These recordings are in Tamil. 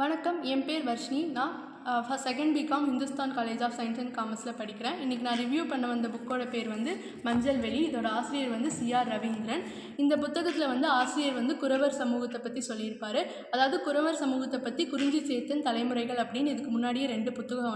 வணக்கம். என் பேர் வர்ஷினி. நான் second BCom Hindustan College of Science and காமர்ஸில் படிக்கிறேன். இன்றைக்கி நான் ரிவ்யூ பண்ண வந்த புக்கோட பேர் வந்து மஞ்சள் வெளி. இதோட ஆசிரியர் வந்து சிஆர் ரவீந்திரன். இந்த புத்தகத்தில் வந்து ஆசிரியர் வந்து குறவர் சமூகத்தை பற்றி சொல்லியிருப்பார். அதாவது குறவர் சமூகத்தை பற்றி குறிஞ்சி சேத்தன் தலைமுறைகள் அப்படின்னு இதுக்கு முன்னாடியே ரெண்டு புத்தகம்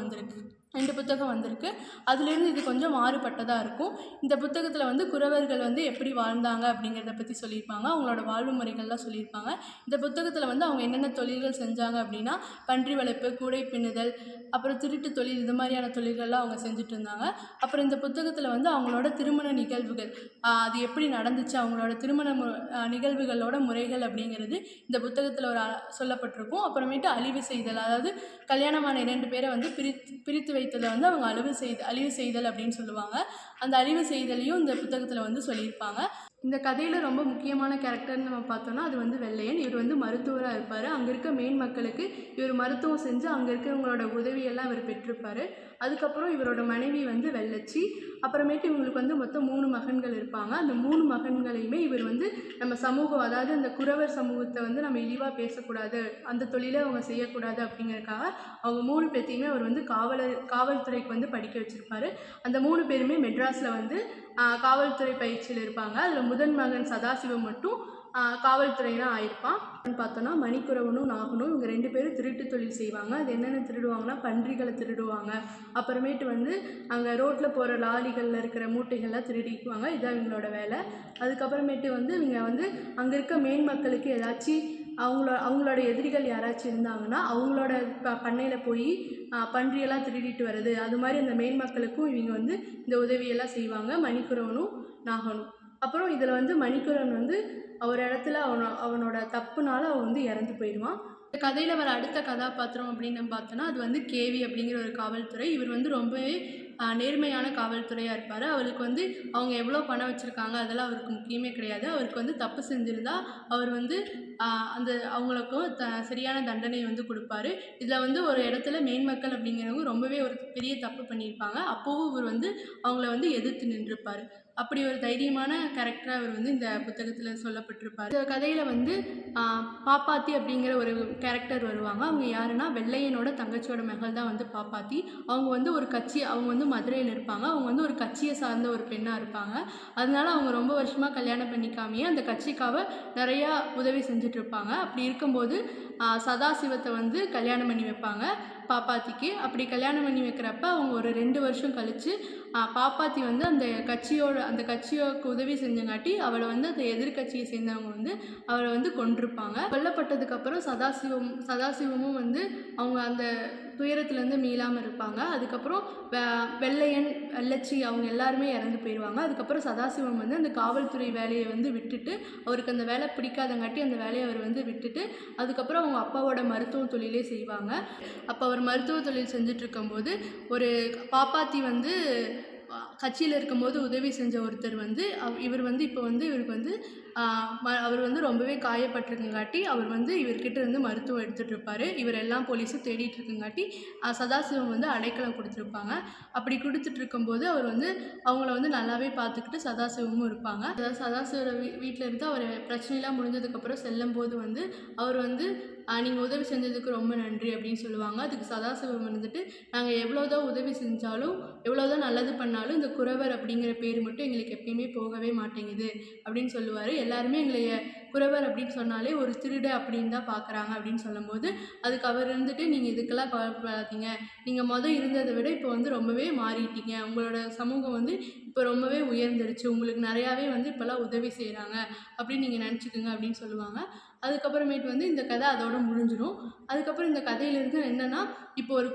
வந்திருக்கு. அதுலேருந்து இது கொஞ்சம் மாறுபட்டதாக இருக்கும். இந்த புத்தகத்தில் வந்து குறவர்கள் வந்து எப்படி வாழ்ந்தாங்க அப்படிங்கிறத பற்றி சொல்லியிருப்பாங்க. அவங்களோட வாழ்வு முறைகள்லாம் சொல்லியிருப்பாங்க. இந்த புத்தகத்தில் வந்து அவங்க என்னென்ன தொழில்கள் செஞ்சாங்க அப்படின்னா பன்றி வளர்ப்பு, கூடை பின்னுதல், அப்புறம் திருட்டு தொழில், இது மாதிரியான தொழில்கள்லாம் அவங்க செஞ்சுட்டு இருந்தாங்க. அப்புறம் இந்த புத்தகத்தில் வந்து அவங்களோட திருமண நிகழ்வுகள் அது எப்படி நடந்துச்சு, அவங்களோட திருமண நிகழ்வுகளோட முறைகள் அப்படிங்கிறது இந்த புத்தகத்தில் சொல்லப்பட்டிருக்கும். அப்புறமேட்டு அழிவு செய்தல், அதாவது கல்யாணமான 2 பேரை வந்து பிரித்து வைத்ததை வந்து அவங்க அழிவு செய்தல் அப்படின்னு சொல்லுவாங்க. அந்த அழிவு செய்தலையும் இந்த புத்தகத்தில் வந்து சொல்லியிருப்பாங்க. இந்த கதையில் ரொம்ப முக்கியமான கேரக்டர்னு நம்ம பார்த்தோன்னா அது வந்து வெள்ளையன். இவர் வந்து மருத்துவராக இருப்பார். அங்கே இருக்க மெயின் மக்களுக்கு இவர் மருத்துவம் செஞ்சு அங்கே இருக்கிறவங்களோட உதவியெல்லாம் இவர் பெற்றிருப்பார். அதுக்கப்புறம் இவரோட மனைவி வந்து வெள்ளச்சி. அப்புறமேட்டு இவங்களுக்கு வந்து மொத்தம் 3 மகன்கள் இருப்பாங்க. அந்த 3 மகன்களையுமே இவர் வந்து நம்ம சமூகம், அதாவது அந்த குறவர் சமூகத்தை வந்து நம்ம இழிவாக பேசக்கூடாது, அந்த தொழிலை அவங்க செய்யக்கூடாது அப்படிங்கிறதுக்காக அவங்க 3 பேர்த்தையுமே அவர் வந்து காவல்துறைக்கு வந்து படிக்க வச்சுருப்பார். அந்த 3 பேருமே மெட்ராஸில் வந்து காவல்துறை பயிற்சியில் இருப்பாங்க. அதில் முதன் மகன் சதாசிவம் மட்டும் காவல்துறைனா ஆயிருப்பான். பார்த்தோன்னா மணிக்குறவனும் நாகனும் இவங்க 2 பேரும் திருட்டு தொழில் செய்வாங்க. அது என்னென்ன திருடுவாங்கன்னா பன்றிகளை திருடுவாங்க. அப்புறமேட்டு வந்து அங்கே ரோட்டில் போகிற லாரிகளில் இருக்கிற மூட்டைகள்லாம் திருடிக்குவாங்க. இதுதான் இவங்களோட வேலை. அதுக்கப்புறமேட்டு வந்து இவங்க வந்து அங்கே இருக்க மேன் மக்களுக்கு ஏதாச்சும் அவங்களோட எதிரிகள் யாராச்சும் இருந்தாங்கன்னா அவங்களோட பண்ணையில் போய் பன்றியெல்லாம் திருடிட்டு வருது, அது மாதிரி அந்த மேன் மக்களுக்கும் இவங்க வந்து இந்த உதவியெல்லாம் செய்வாங்க, மணிக்குறவனும் நாகனும். அப்புறம் இதில் வந்து மணிக்குறவன் வந்து ஒரு இடத்துல அவனோட தப்புனால அவன் வந்து இறந்து போயிடுவான். இந்த கதையில் வர அடுத்த கதாபாத்திரம் அப்படின்னு நம்ம பார்த்தோன்னா அது வந்து கேவி அப்படிங்கிற ஒரு காவல்துறை. இவர் வந்து ரொம்பவே நேர்மையான காவல்துறையாக இருப்பார். அவருக்கு வந்து அவங்க எவ்வளோ பணம் வச்சுருக்காங்க அதெல்லாம் அவருக்கு முக்கியமே கிடையாது. அவருக்கு வந்து தப்பு செஞ்சுருந்தா அவர் வந்து அவங்களுக்கும் சரியான தண்டனையை வந்து கொடுப்பாரு. இதில் வந்து ஒரு இடத்துல மேன் மக்கள் அப்படிங்கிறவங்க ரொம்பவே ஒரு பெரிய தப்பு பண்ணியிருப்பாங்க. அப்போவும் இவர் வந்து அவங்கள வந்து எதிர்த்து நின்றுப்பார். அப்படி ஒரு தைரியமான கேரக்டராக அவர் வந்து இந்த புத்தகத்தில் சொல்லப்பட்டிருப்பார். இந்த கதையில் வந்து பாப்பாத்தி அப்படிங்கிற ஒரு கேரக்டர் வருவாங்க. அவங்க யாருன்னா வெள்ளையனோட தங்கச்சியோட மகள் தான் வந்து பாப்பாத்தி. அவங்க வந்து அவங்க வந்து மதுரையில் இருப்பாங்க. அவங்க வந்து ஒரு கட்சியை சார்ந்த ஒரு பெண்ணாக இருப்பாங்க. அதனால அவங்க ரொம்ப வருஷமாக கல்யாணம் பண்ணிக்காமையே அந்த கட்சிக்காக நிறையா உதவி செஞ்சிட்ருப்பாங்க. அப்படி இருக்கும்போது சதாசிவத்தை வந்து கல்யாணம் பண்ணி வைப்பாங்க பாப்பாத்திக்கு. அப்படி கல்யாணம் பண்ணி வைக்கிறப்ப அவங்க ஒரு 2 வருஷம் கழித்து பாப்பாத்தி வந்து அந்த கட்சியோக்கு உதவி செஞ்சங்காட்டி அவளை வந்து அந்த எதிர்கட்சியை சேர்ந்தவங்க வந்து அவளை வந்து கொன்றிருப்பாங்க. கொல்லப்பட்டதுக்கப்புறம் சதாசிவமும் வந்து அவங்க அந்த துயரத்துலேருந்து மீளாமல் இருப்பாங்க. அதுக்கப்புறம் வெள்ளையன், வெள்ளச்சி அவங்க எல்லாருமே இறந்து போயிடுவாங்க. அதுக்கப்புறம் சதாசிவம் வந்து அந்த காவல்துறை வேலையை வந்து விட்டுட்டு, அவருக்கு அந்த வேலை பிடிக்காதங்காட்டி அந்த வேலையை அவர் வந்து விட்டுட்டு அதுக்கப்புறம் அவங்க அப்பாவோட மருத்துவ தொழிலே செய்வாங்க. அப்போ அவர் மருத்துவ தொழில் செஞ்சிட்ருக்கும்போது ஒரு பாப்பாத்தி வந்து கட்சியில் இருக்கும்போது உதவி செஞ்ச ஒருத்தர் வந்து இவருக்கு வந்து அவர் வந்து ரொம்பவே காயப்பட்டிருக்குங்காட்டி அவர் வந்து இவர்கிட்ட இருந்து மருத்துவம் எடுத்துகிட்டு இருப்பார். இவர் எல்லாம் போலீஸும் தேடிட்டு இருக்குங்காட்டி சதாசிவம் வந்து அடைக்கலம் கொடுத்துருப்பாங்க. அப்படி கொடுத்துட்ருக்கும்போது அவர் வந்து அவங்கள வந்து நல்லாவே பார்த்துக்கிட்டு சதாசிவமும் இருப்பாங்க. அதாவது சதாசிவ வீட்டில் இருந்து அவர் பிரச்சனைலாம் முடிஞ்சதுக்கப்புறம் செல்லும்போது வந்து அவர் வந்து நீங்கள் உதவி செஞ்சதுக்கு ரொம்ப நன்றி அப்படின்னு சொல்லுவாங்க. அதுக்கு சதாசிவம் வந்துட்டு நாங்கள் எவ்வளோதான் உதவி செஞ்சாலும் எவ்வளோதான் நல்லது பண்ணாலும் இந்த குறவர் அப்படிங்கிற பேர் மட்டும் எங்களுக்கு எப்பயுமே போகவே மாட்டேங்குது அப்படின்னு சொல்லுவார். எல்லாருமே எங்களை குறவர் அப்படின்னு சொன்னாலே ஒரு திருட அப்படின்னு தான் பார்க்குறாங்க அப்படின்னு சொல்லும்போது அதுக்கு அவர் இருந்துட்டு நீங்கள் இதுக்கெல்லாம் கவலைப்படாதீங்க, நீங்கள் இருந்ததை விட இப்போ வந்து ரொம்பவே மாறிட்டீங்க, உங்களோட சமூகம் வந்து இப்போ ரொம்பவே உயர்ந்துருச்சு, உங்களுக்கு நிறையாவே வந்து இப்போல்லாம் உதவி செய்கிறாங்க அப்படின்னு நீங்கள் நினச்சிக்கோங்க அப்படின்னு சொல்லுவாங்க. அதுக்கப்புறமேட்டு வந்து இந்த கதை அதோட முடிஞ்சிடும். அதுக்கப்புறம் இந்த கதையிலேருந்து என்னென்னா இப்போ ஒரு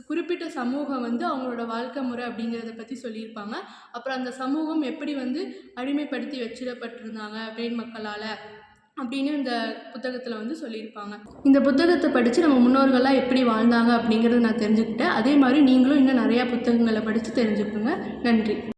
குறிப்பிட்ட சமூகம் வந்து அவங்களோட வாழ்க்கை முறை அப்படிங்கிறத பற்றி சொல்லியிருப்பாங்க. அப்புறம் அந்த சமூகம் எப்படி வந்து அடிமைப்படுத்தி வச்சிடப்பட்டிருந்தாங்க மேன் மக்களால் அப்படின்னு இந்த புத்தகத்தில் வந்து சொல்லியிருப்பாங்க. இந்த புத்தகத்தை படித்து நம்ம முன்னோர்கள்லாம் எப்படி வாழ்ந்தாங்க அப்படிங்கிறத நான் தெரிஞ்சுக்கிட்டேன். அதே மாதிரி நீங்களும் இன்னும் நிறையா புத்தகங்களை படித்து தெரிஞ்சுக்கோங்க. நன்றி.